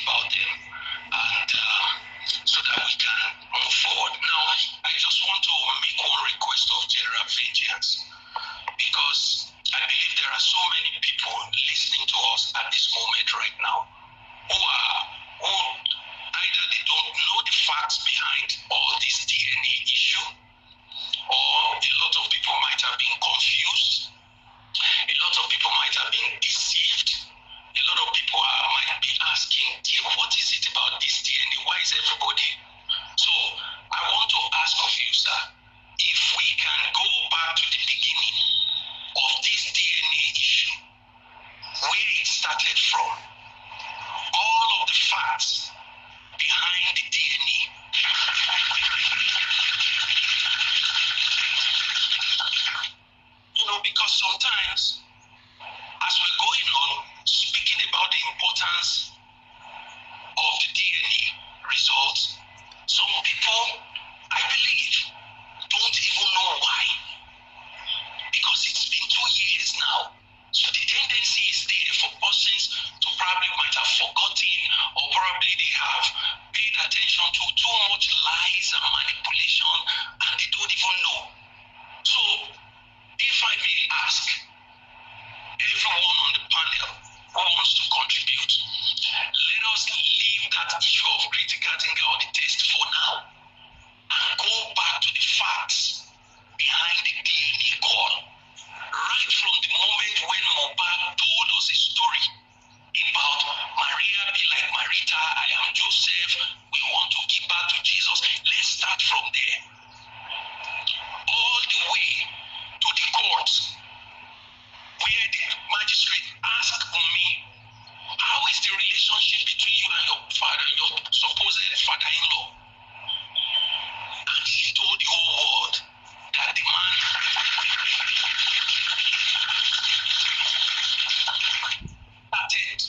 about them, and so that we can move forward. Now, I just want to make one request of General Vengeance, because I believe there are so many people listening to us at this moment right now who either they don't know the facts behind all this DNA issue, or a lot of people might have been confused. A lot of people might have been deceived. A lot of people might be asking, what is it about this DNA? Why is everybody? So I want to ask of you, sir, if we can go back to the beginning of this DNA issue, where it started from, all of the facts behind the DNA. Because sometimes, as we're going on, speaking about the importance of the DNA results, some people, I believe, don't even know why. Because it's been 2 years now. So the tendency is there for persons to probably might have forgotten, or probably they have paid attention to too much lies and manipulation, and they don't even know. So, if I may ask everyone on the panel who wants to contribute, let us leave that issue of critical thinking or the test for now and go back to the facts behind the DNA call. Right from the moment when Mohbad told us a story about Maria be like Marita, I am Joseph, we want to give back to Jesus. Let's start from there. All the way to the court, where the magistrate asked me, how is the relationship between you and your father, your supposed father-in-law? And he told the whole world that the man started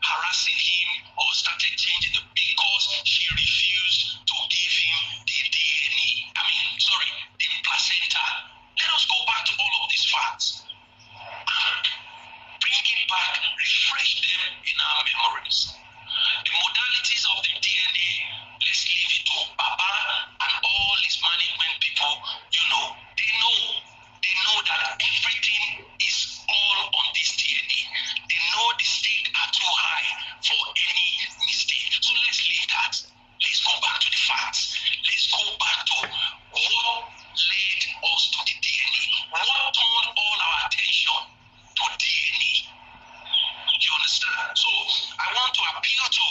harassing him or started changing because she refused to give him the DNA. The placenta. Let us go back to all of these facts and bring it back, refresh them in our memories. The modalities of the DNA, let's leave it to Baba and all his management people. They know that everything is all on this DNA. They know the stakes are too high for any mistake. So let's leave that. Let's go back to the facts. Let's go back to what led us to the DNA. What turned all our attention to DNA? You understand? So I want to appeal to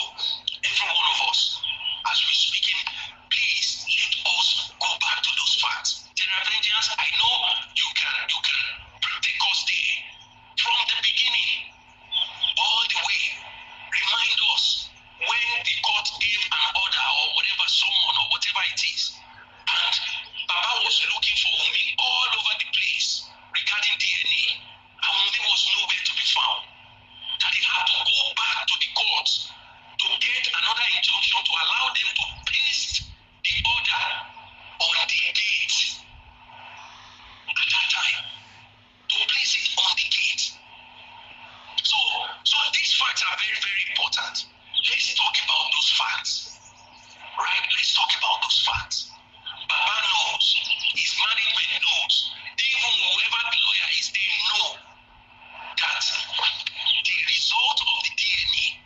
every one of us as we're speaking. Please let us go back to those facts. General Vengeance, I know you can take us there from the beginning all the way. Remind us when the court gave an order or whatever, someone or whatever it is, and Baba was looking for Wunmi all over the place regarding DNA, and Wunmi was nowhere to be found. That he had to go back to the courts to get another injunction to allow them to paste the order on the gate at that time. To place it on the gate. So these facts are very, very important. Let's talk about those facts. Right? Let's talk about those facts. Baba knows. His management knows. Even whoever the lawyer is, they know that the result of the DNA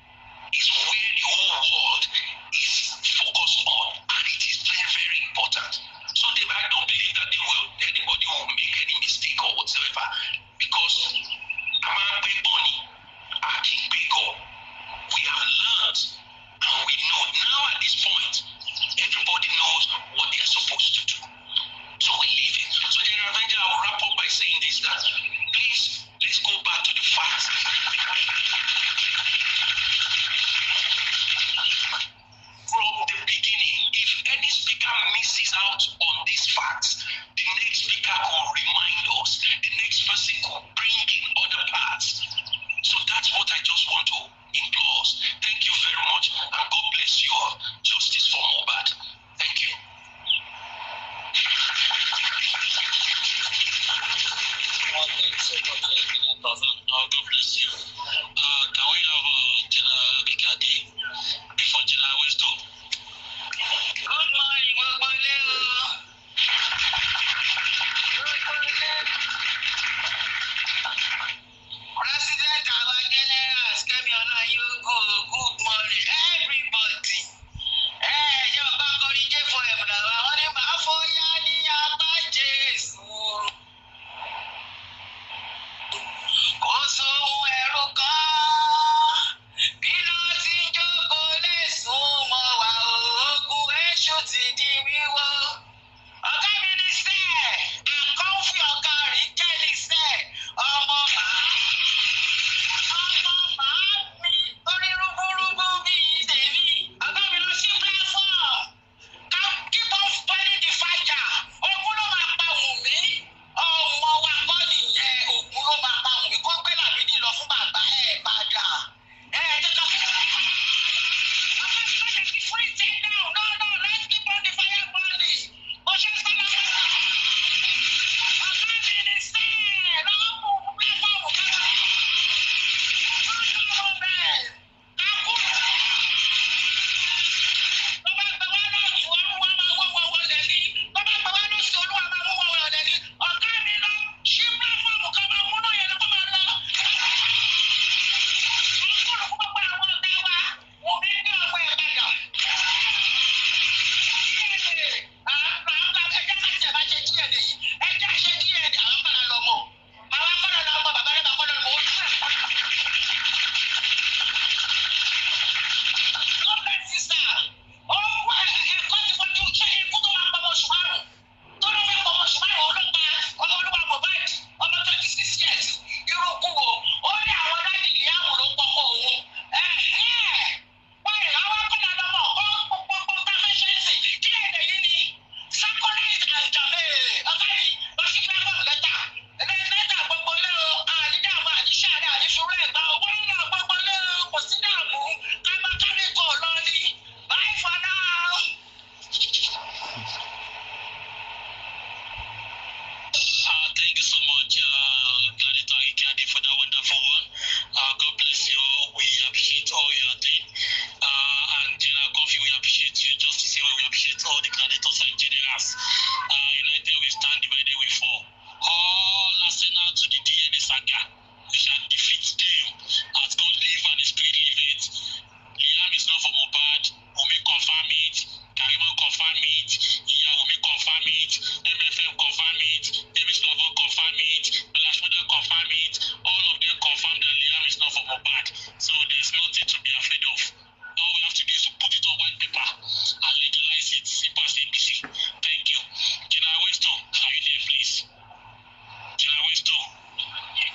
is where the whole world is focused on, and it is very, very important. So I don't believe that anybody will make any mistake or whatsoever, because Amagbe Bonny, Akin Bego, we have learned and we know now at this point, everybody knows what they are supposed to do. So we leave it. So General Avenger, I will wrap up by saying this, that please, let's go back to the facts. From the beginning, if any speaker misses out on these facts, the next speaker will remind us, the next person will bring in other parts. So that's what I just want to endorse. Thank you very much, and God bless you all. Justice for Mohbad. Thank you. God bless you. Can we have General Bigade?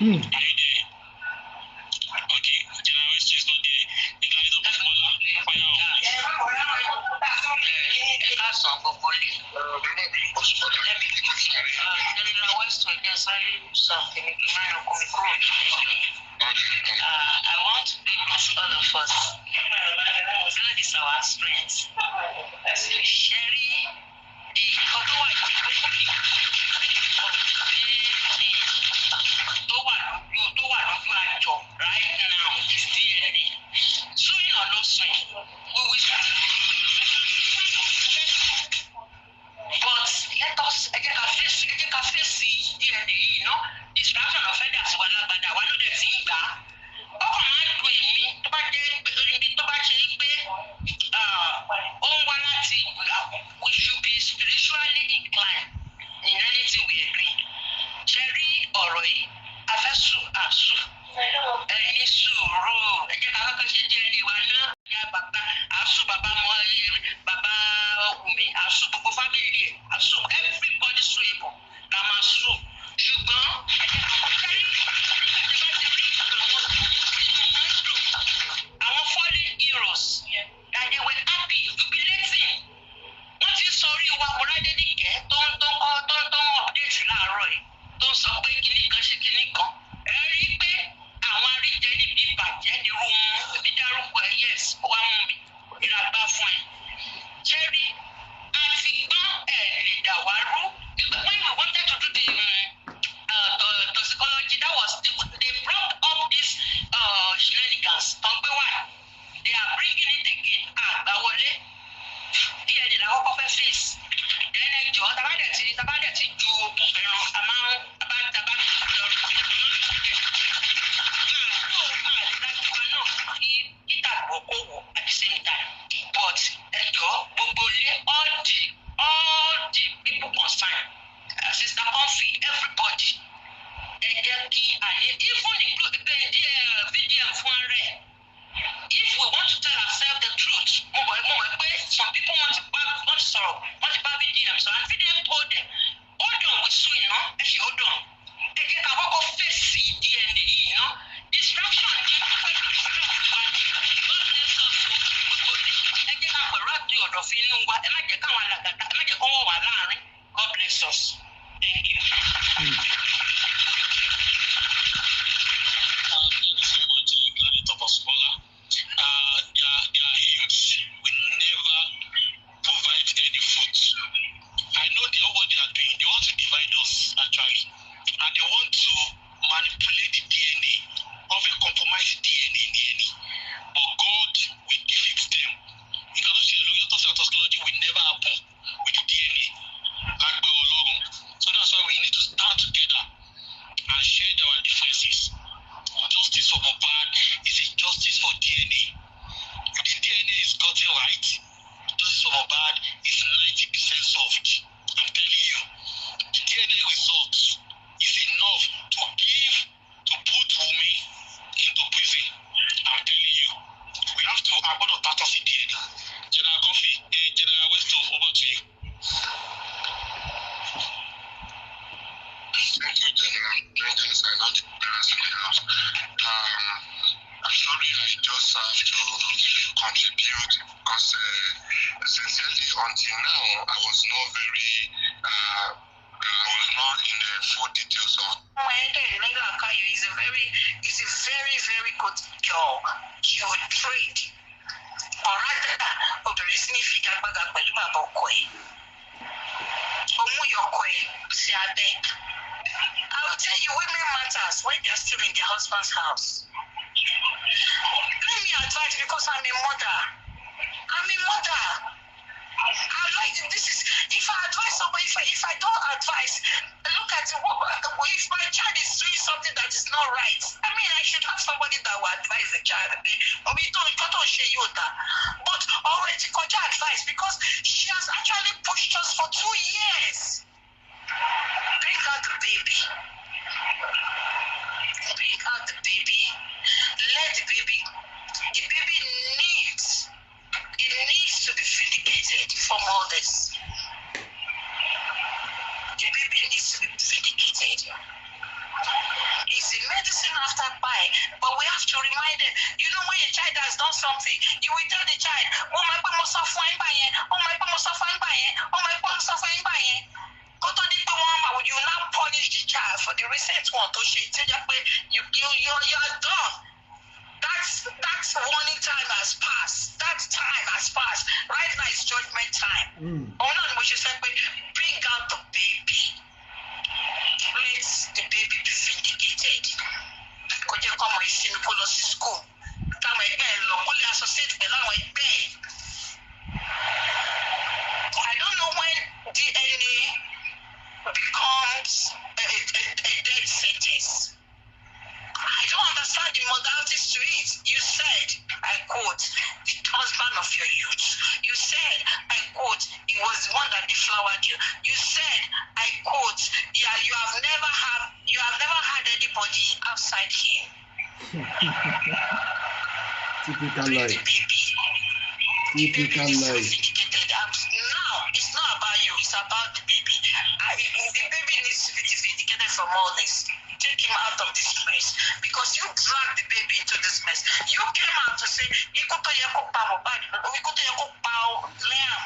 Are you there? Okay, General West is not there. Ignalito Pasmola, fire on. General West, I want to be with all of us. God is our strength. Sherry, the Kotowa right now is DNA. Swing or no swing, we will swing. But let us face DNA, distraction of others, one of the things that ọkàn máa ń dùn èmi tó bá jẹ́ ibi tó bá ṣe pé ó ń wá láti we should be spiritually inclined in anything we agree. Ṣé rí ọ̀rọ̀ yìí afẹ́sù àṣù ẹni sùúrù ẹ jẹ́ ká kọ́kọ́ ṣe díẹ̀ ní wa náà ya bàbá àṣù bàbá mọ́ bàbá Wùmí àṣù gbogbo fámìlì ẹ̀ àṣù everybody sùn ìbò la máa sùn ṣùgbọ́n ẹ jẹ́ ká kọ́kọ́ rí àwọn fallen heroes that they were happy jubilating wọ́n ti sọ orí wa Mọ́rádéníkẹ́ tó ń update láàárọ̀ yìí tó ń sọ pé kinní kan ṣe kinní kan ẹ rí i pé àwọn aríjẹ níbi ìbàjẹ́ nírú wọn èmi dárúkọ ẹ yes wá mú mi ìràgbá fún ẹ jerry àti gbọ́n ẹ̀ lè dà wá rú when we wanted to do the toxicology that was they brought up this shenanigans tó ń gbé wá they are bringing it again àgbáwọlé díẹ̀ ní làwọn kọ́ fẹ́ face then ẹjọ́ tabadẹ̀ ti ju òkun fẹ́ràn at the same time but ẹjọ́ gbogbo lé all the people concerned sister Comfy everybody ẹ jẹ́ kí àyè even include VDM fún rẹ̀ if we want to tell ourselves the truth mo mọ̀ pé some people want to sọ̀rọ̀ wọ́n ti bá VDM sọ and VDM told them hold on with Sue iná ẹ ṣe hold on ẹ jẹ́ ká kọ́kọ́ fèsì DNA yìí ná distraction ní pẹ̀lú ẹ jẹ́ ká pẹ̀lú àti ọ̀dọ̀ fi inú wa ẹ má jẹ́ káwọn alàgàtà ẹ má jẹ́ kó wọ́n wà láàrin God bless us. Thank you. Thank you so much, Ignalito Pasmola. They are huge. We never provide any food. I know they know what they are doing. They want to divide us, actually. And they want to manipulate the DNA of a compromised DNA. But God will defeat them. Because toxicology will never happen with the DNA. So that's why we need to stand together and share our differences. Justice for Mohbad is a justice for DNA. If the DNA is gotten right, justice for Mohbad is 90% solved. I'm telling you, the DNA results is enough to put Wunmi into prison. I'm telling you, we have to about to start off in DNA. General Comfy, General West, over to you. Thank you, General. I'm sorry, I just have to contribute because sincerely, until now, I was not in the full details of. It's a very, very good job. You trade. Or rather, obìnrin sí ní figagbága pẹ̀lú bàbá ọkọ ẹ̀. I will tell you, women matters when they are still in their husband's house. Let me advise because I'm a mother. I like this is if I advise somebody, if I don't advise, look at it. If my child is doing something that is not right, I mean, I should have somebody that will advise the child. But already got your advice because she has actually pushed us for 2 years. Bring out the baby. Let the baby needs to be vindicated from all this. The baby needs to be vindicated. It's a man the child. Oh my God, mo sọ fún ẹ gbà yẹn. Oh my God, mo sọ fún ẹ gbà yẹn. Oh my God, mo sọ fún ẹ gbà yẹn. Kó tó di pé wọ́n you now punish the child for the recent one tó ṣe tí ó jẹ́ pé you're done. That warning time has passed. That time has passed. Right now is judgment time. Oh no, we should say, bring out the baby. Let the baby be vindicated. Kò jẹ́ kó ọmọ ìsinmi kó lọ sí school. Táwọn ẹgbẹ́ ẹ lọ, kó lè associate pẹ̀lú àwọn ẹgbẹ́ ẹ. I don't know when DNA becomes a death sentence. I don't understand the modalities to it. You said, I quote, the husband of your youth. You said, I quote, he was the one that deflowered you. You said, I quote, yeah, you have never had anybody outside him. Typical lie. Typical lie. Now, it's not about you, it's about the baby. The baby needs to be vindicated from all this. Take him out of this mess because you dragged the baby into this mess. You came out to say, Liam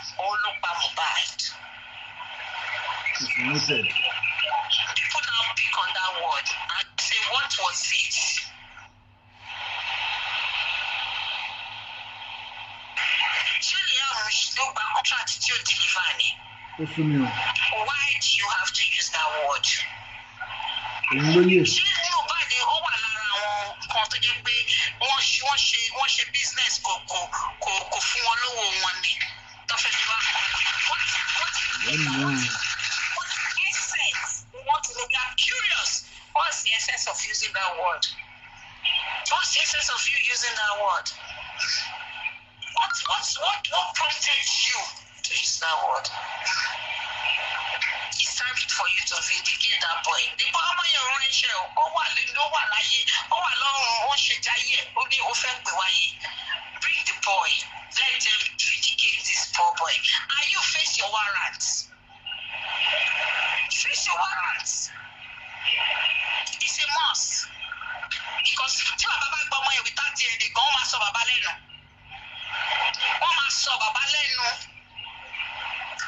People now pick on that word and say, what was it? Why do you have to use that word? Nobody over kan tó jẹ́ pé wọ́n ṣe business kò fún wọn lówó wọn ni tó fẹ́ fi wá what essence we want to look at curious. What's the essence of using that word? What's the essence of you using that word? What prompted you to use that word? It's time for you to vindicate that boy. The boy ọmọ yẹn ò ránṣẹ́ o, ó wà láyé, ó wà lọ́run, ó ń ṣe jayé, ó ní ó fẹ́ pè wáyé. Bring the boy. Let them vindicate this poor boy. And you face your warrants. Face your warrants. It's a must. Because tí bàbá bá gbọ́ ọmọ yẹn without DNA gan, wọ́n máa sọ bàbá lẹ́nu. Wọ́n máa sọ bàbá lẹ́nu.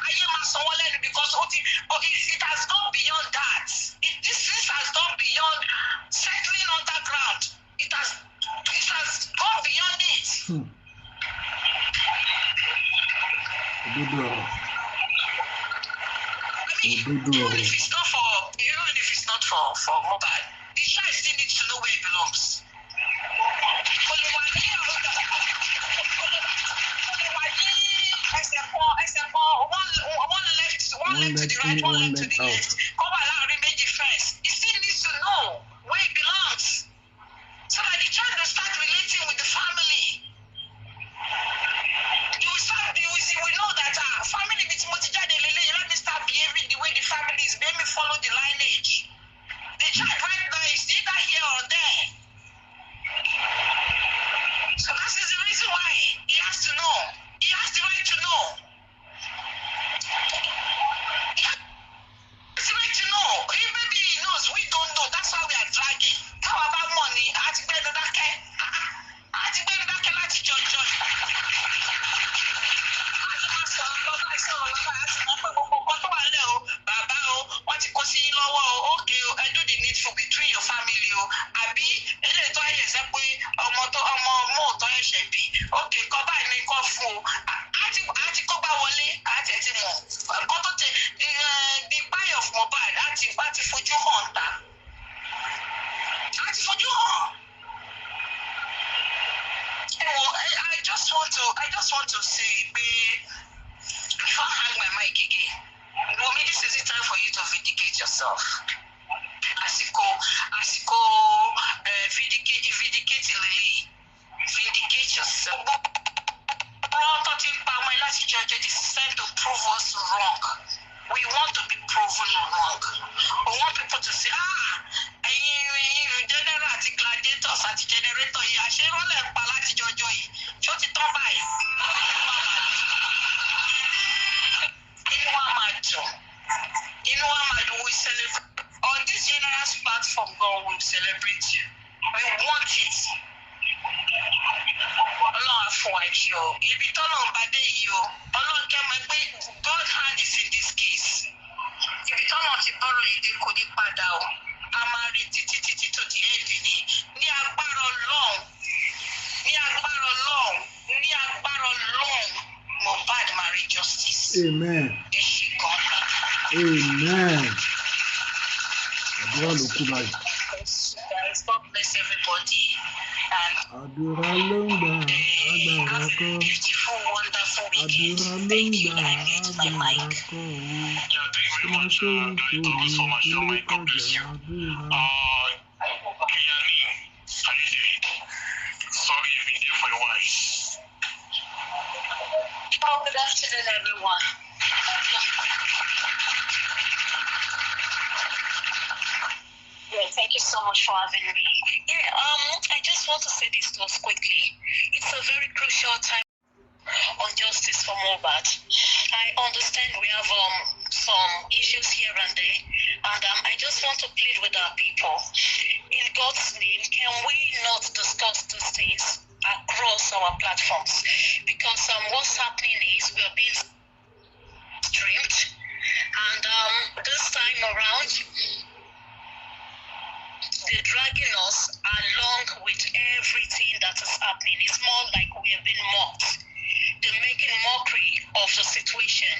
Ayé máa sọ wọ́n lẹ́nu because it has gone beyond that. This has gone beyond settling underground. It has gone beyond it. Even if it's not for mobile, the child still needs to know where it belongs. One leg to the right, one leg to the left. Cover that remaining fence. He still needs to know where it belongs. So that the child will start relating with the family. We know that family means let me start behaving the way the family is. Let me follow the lineage. The child right now is either here or there. So that is the reason why he has to know. He has the right to know. He has the right to know. Maybe he knows. We don't know. That's why we are dragging. How about money? I have to pay the dake. Láti jọjọ. Bàbá o, wọ́n ti kó sí lọ́wọ́ o, ókè o, ẹ do the needful between your family o, àbí eléyìí tó ayé ṣe pé ọmọ òótọ́ ẹ̀ṣẹ̀ bí, ókè kọ́ báyìí ní kọ́ fún o, àti kó bá wọlé, àti ẹ̀ ti mọ̀, kọ́ tó tẹ the buy of Mohbad, àti fojú hàn ta, àti fojú hàn. I just want to say, before I hang my mic again, Wunmi, this is the time for you to vindicate yourself. Àsìkò vindicate Lily. Vindicate yourself. This is time to prove us wrong. We want to be proven wrong. We want people to say, ẹ̀yin general àti gladiators àti generator yìí, àṣeyọrọlẹ̀ pa láti jọjọ yìí. Ṣó ti tán báyìí? Inú wa máa dùn, we celebrate. On this generous platform, God will celebrate you. We want it. Ọlọ́run àfọwọ́ ẹ̀jẹ̀ o. ibi tọ́lọ̀ ń bá dé yìí o ọlọ́run kẹ́ mọ̀ pé God hand is in this case ibi tọ́lọ̀ ti bọ́rọ̀ yìí dé kò ní padà o a máa rí títí tó di end ní agbára ọlọ́run ní agbára ọlọ́run ní agbára ọlọ́run Mohbad máa rí justice. Amen. ẹ ṣe gan. Amen. Àdúrà ló kú báyìí. God bless everybody. Àdúrà ló ń gbà agbára kọ́. Beautiful, wonderful weekend. Àdúrà ló ń Thank you. gbà I mute my agbára mic. kọ́. Yeah, thank you very much, Daddy Thomas for my show. My God bless you. Àdúrà. Kiyani, how you doing? Sorry you've been here for a while. Oh, good afternoon, everyone. Yeah, thank you so much for having me. Yeah, I just want to say this to us quickly. It's a very crucial time on justice for Mohbad. I understand we have some issues here and there, and I just want to plead with our people. In God's name, can we not discuss these things across our platforms? Because what's happening is we are being streamed, and this time around, they're dragging us along with everything that is happening. It's more like we have been mocked. They're making mockery of the situation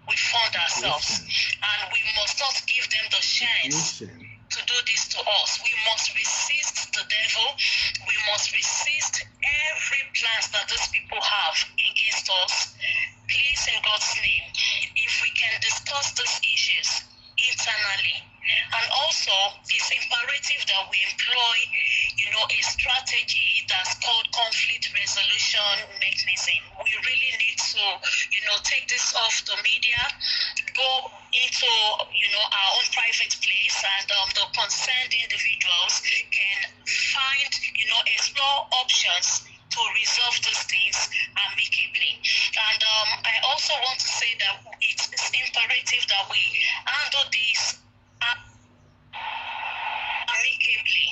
we found ourselves. And we must not give them the chance to do this to us. We must resist the devil. We must resist every plan that these people have against us. Please, in God's name, if we can discuss these issues internally, and also it's imperative that we employ, a strategy that's called conflict resolution mechanism. We really need to, take this off the media, go into, our own private place, and the concerned individuals can find, explore options to resolve these things amicably. And I also want to say that it's imperative that we handle this amicably,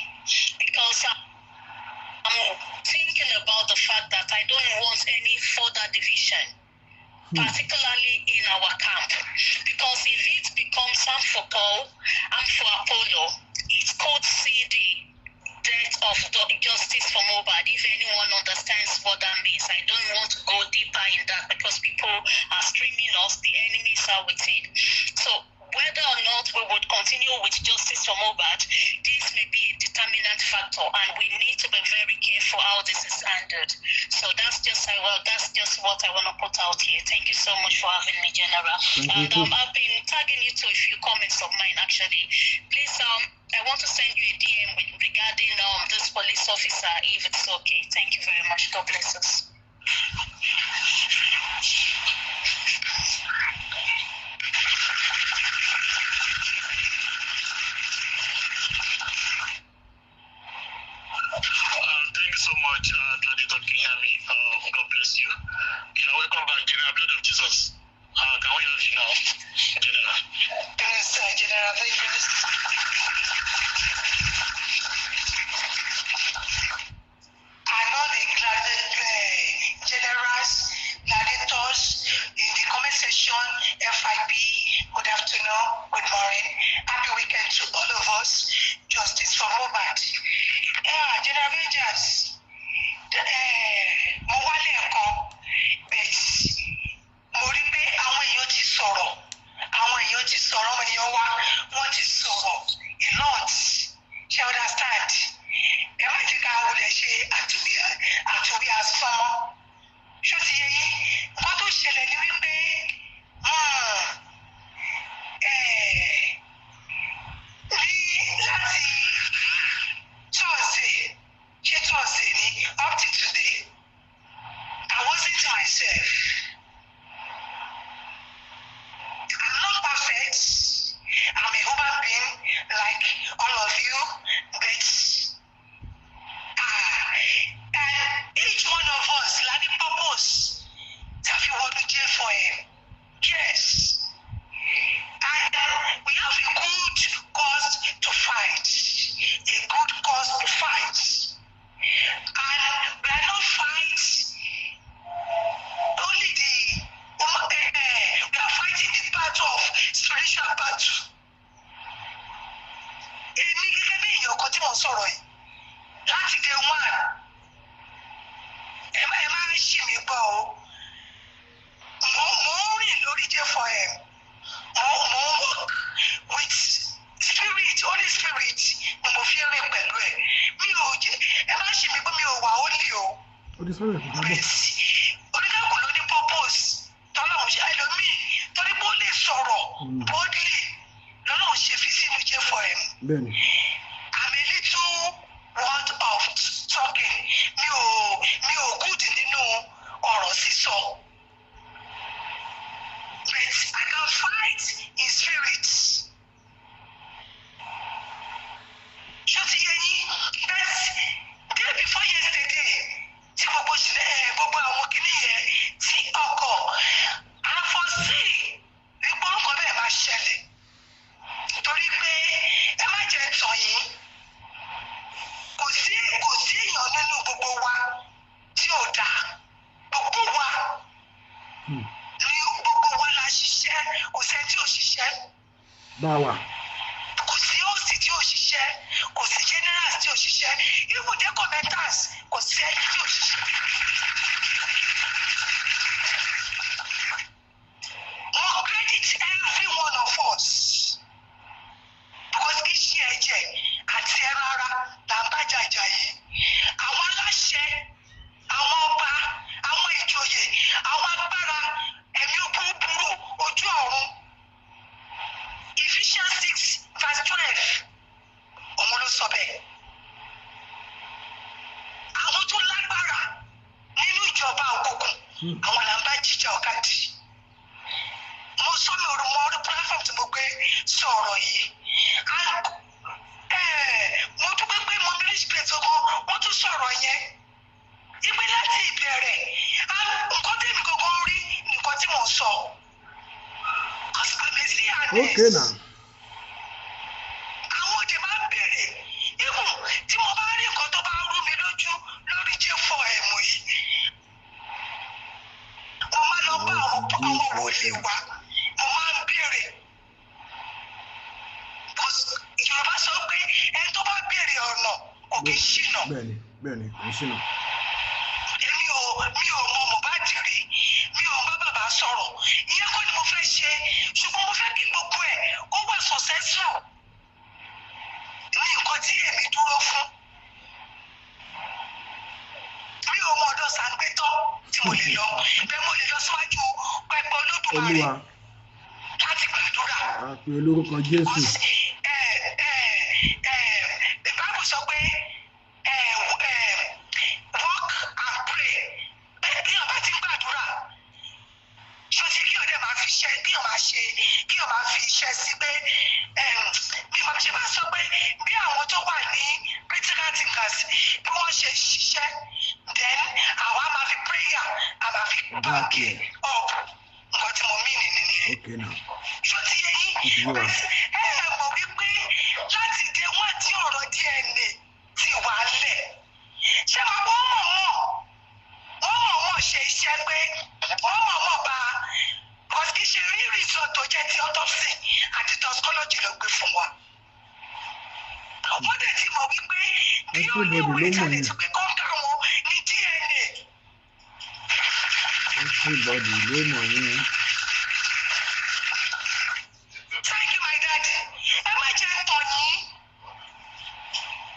because I'm thinking about the fact that I don't want any further division, particularly in our camp, because if it becomes Sam for Paul and for Apollo, it could see the death of the justice for Mohbad. If anyone understands what that means, I don't want to go deeper in that because people are streaming us, the enemies are within. So whether or not we would continue with justice for Mohbad, this may be a determinant factor, and we need to be very careful how this is handled. So that's just what I want to put out here. Thank you so much for having me, General. And I've been tagging you to a few comments of mine actually. Please, I want to send you a DM regarding this police officer, if it's okay. Thank you very much. God bless us. Thank you so much, Gladiator Kenyami. God bless you. Welcome back, General. Blood of Jesus. Can we have you now, General? Yes, General. Thank you. I know the generals, gladiators in the comment section, FIB, good afternoon, good morning, happy weekend to all of us. Justice for Mohbad. General Rangers, mo wá lẹ́ẹ̀kan, but mo rí pé àwọn èèyàn ti sọ̀rọ̀, àwọn èèyàn wá, wọ́n ti sọ̀rọ̀ a lot. Ṣé understand? Ẹ má jẹ́ ká wọlé ṣe àtúwí asán mọ́. Ṣó ti yé yín? Nǹkan tó ṣẹlẹ̀ ni wípé láti Thursday ni up to today, I wasn't myself. I'm not perfect. I'm a human being like all of you, but and each one of us had a purpose that we want to do for him. Yes. And we have a good cause to fight. A good cause to fight. And we are not fighting ti sọ̀rọ̀ ẹ̀kọ́ kábọ̀. Oníkàkùn ló ní purpose tọ́lọ́run ṣe ẹlòmíì torí pé ó lè sọ̀rọ̀ boldly lọ́lọ́run ṣe fi sínú jẹ́ for him. Bẹ́ẹ̀ni. I'm a little word of talking. Mi ò good nínú ọ̀rọ̀ sísọ. But I can fight in spirit. Ṣé ti yẹ yín? Day before yesterday, tí gbogbo àwọn kìíní yẹn tí ọkọ̀ àfọ̀sí wípé orúkọ bẹ́ẹ̀ máa ṣẹlẹ̀. Torí pé ẹ má jẹ́ tàn yín. Kò sí èèyàn nínú gbogbo wa tí ò dáa. Gbogbo wa ni gbogbo wa la ṣiṣẹ́, kò sẹ́ni tí ò ṣiṣẹ́. Báwa. Kò sí òsì tí ò ṣiṣẹ́, kò sí generals tí ò ṣiṣẹ́, even the commenters kò sí ẹni tí ò ṣiṣẹ́. Mo credit every one of us because kì í ṣe ẹ̀jẹ̀ àti ẹran ara là ń bá jàjà yìí. Àwọn aláṣẹ, àwọn ọba, àwọn ìjòyè, àwọn agbára ẹ̀mí búburú ojú ọ̀run. Ephesians 6:12 òun ló sọ bẹ́ẹ̀. Àwọn tó lágbára nínú ìjọba òkùnkùn àwọn là ń bá jíjà ọ̀kadì. Mo sọ mi orí platform tí mo gbé sọ̀rọ̀ yìí. Mo dúpẹ́ pé mo ní respect ọkọ wọ́n tún sọ̀rọ̀ yẹn. Ìpè láti ìbẹ̀rẹ̀ nǹkan tẹ̀mí kankan rí nǹkan tí mo sọ. Okay now. Àwọn òde máa ń bèrè ibù tí mo bá rí nǹkan tó bá rú mi lójú lórí J4M yìí. Mo máa lọ bá àwọn wòlíì wa, mo máa ń bèrè. Yorùbá sọ pé ẹni tó bá bèrè ọ̀nà kò kì í ṣìnà. Bẹ́ẹ̀ni, kò í ṣìnà. Mi ò mọ Mohbad rí, mi ò bá bàbá sọ̀rọ̀, ìyẹn kọ́ ni mo fẹ́ ṣe, ṣùgbọ́n mo fẹ́ kí gbogbo ẹ̀ ó wà successful ní nǹkan tí èmi dúró fún. Mi ò mọ ọ̀dọ̀ Sàǹgbẹ́tọ́ tí mo lè lọ, bẹ́ẹ̀ mo lè lọ síwájú pẹpẹ Olódùmarè láti gbàdúrà. Àpè olórúkọ Jésù. Báwo sọ pé walk and pray. Bí ọba ti ń gbàdúrà, ṣọ́sí kí ọdẹ máa fi iṣẹ́ bí ọba ṣe kí ọba fi iṣẹ́ sí pé bí màá ṣe máa sọ pé bí àwọn tó wà ní critical thinkers bí wọ́n ṣe ṣiṣẹ́ then àwa máa fi prayer a máa fi back up nǹkan tí mo mí nìyẹn. Ṣó ti yẹ yín mọ̀ wípé láti dé wọ́n tí ọ̀rọ̀ DNA ti wà lẹ̀ ṣé bàbá wọ́n mọ̀ ṣe iṣẹ́ pé wọ́n mọ̀ bá kì í ṣe rí result tó jẹ́ ti autopsy àti toxicology ló gbé fún wa. Wọ́n dẹ̀ ti mọ̀ wípé bí ó ní ìwé ìtàlẹ̀ ti pé kọ́ńkà wọn ní DNA. Everybody ló mọ̀ yín. Thank you my daddy. Ẹ má jẹ́ tàn yín.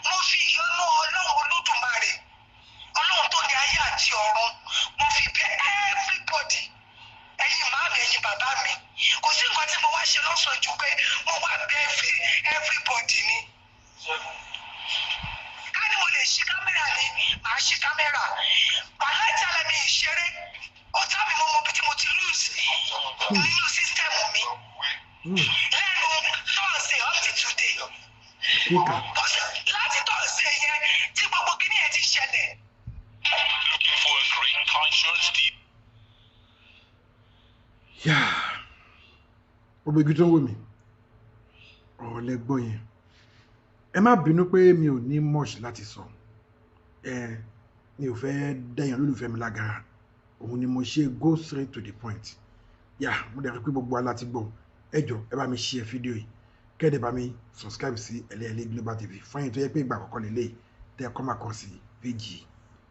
Mo fi ìyọ́nú Ọlọ́run Olódùmarè, Ọlọ́run tó ní ayé àti ọ̀run, mo fi bẹ̀ everybody. Ẹ̀yin màámi, ẹ̀yin bàbá mi. Kò sí nǹkan tí mo wá ṣe lọ́sàn-án ju pé mo wá bẹ̀ everybody ni. Ká ní mo lè ṣí kámẹ́rà ni, màá ṣí kámẹ́rà. Wàhálà ìtàlẹ̀ mi ìṣeré. Ọ̀tá mi mo mọ bí tí mo ti lose nínú sísítẹ́ẹ̀mù mi. Lẹ́nu Thursday up to today. Láti Thursday yẹn tí gbogbo kíní ẹ̀ ti ṣẹlẹ̀. Looking for a great car insurance deal. Gbogbo igi tó ń wò mí ọ̀rọ̀ lẹ gbọ́ yẹn. Ẹ má bínú pé mi ò ní much láti sọ. Mi ò fẹ́ dẹ̀yàn lólùfẹ́ mi lágara. Òun ni mo ṣe go straight to the point. Mo dẹ̀ rí pé gbogbo ala ti gbọ́. Ẹ jọ̀ọ́ ẹ bá mi share fídíò yìí. Kẹ́dẹ̀ bá mi subscribe sí Ẹlẹ́ẹ̀lẹ́ Global TV. Fáyìn tó yẹ pé ìgbà àkọ́kọ́ lélẹ̀ tẹ́ ẹ kọ́ máa kọ́ sí péjì.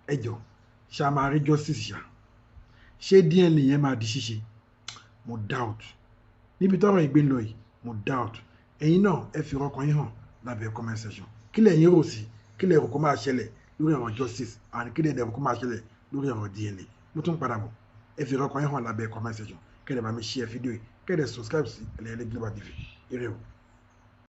Ẹ jọ̀ọ́ ṣá máa rí justice ṣá. Ṣé DNA yẹn máa di ṣíṣe? Mo doubt. Níbi tọ́rọ̀ ìgbé ń lọ yìí, mo doubt. Ẹ̀yin náà ẹ fi ọkàn yín hàn lábẹ́ comment section. Kí lẹ̀yin rò sí? Kí lẹ rò kó máa ṣẹlẹ̀ lórí ọ̀rọ̀ justice? And kí lẹ dẹ̀ rò kó máa ṣẹlẹ̀ lórí ọ̀rọ̀ DNA mo tún padà bọ̀ ẹ fi ọkàn yẹn hàn lábẹ́ comment section kẹ́ẹ̀dẹ̀ bá mi share fídíò yìí kẹ́ẹ̀dẹ̀ subscribe sí Ẹlẹ́yẹlé Global TV ire o.